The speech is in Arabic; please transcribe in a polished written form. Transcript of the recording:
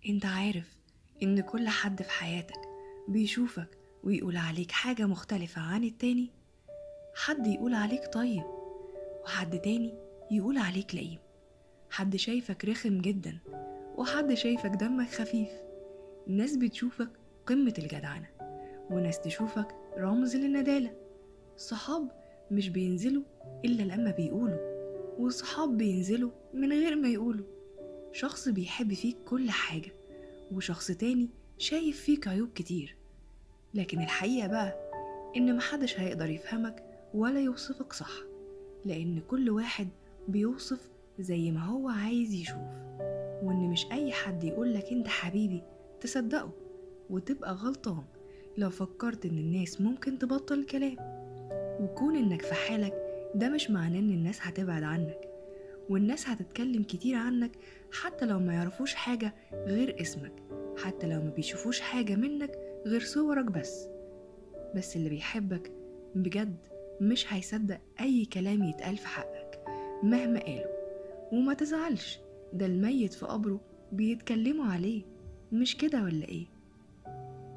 انت عارف ان كل حد في حياتك بيشوفك ويقول عليك حاجة مختلفة عن التاني. حد يقول عليك طيب، وحد تاني يقول عليك لئيم. حد شايفك رخم جدا، وحد شايفك دمك خفيف. ناس بتشوفك قمة الجدعنة، وناس تشوفك رمز للندالة. الصحاب مش بينزلوا إلا لما بيقولوا، والصحاب بينزلوا من غير ما يقولوا. شخص بيحب فيك كل حاجة، وشخص تاني شايف فيك عيوب كتير. لكن الحقيقة بقى إن محدش هيقدر يفهمك ولا يوصفك صح، لأن كل واحد بيوصف زي ما هو عايز يشوف. وإن مش أي حد يقولك أنت حبيبي تصدقه، وتبقى غلطان لو فكرت إن الناس ممكن تبطل كلام. وكون إنك في حالك ده مش معناه إن الناس هتبعد عنك، والناس هتتكلم كتير عنك حتى لو ما يعرفوش حاجة غير اسمك، حتى لو ما بيشوفوش حاجة منك غير صورك بس اللي بيحبك بجد مش هيصدق أي كلام يتقال في حقك مهما قاله. وما تزعلش، ده الميت في قبره بيتكلموا عليه، مش كده ولا إيه؟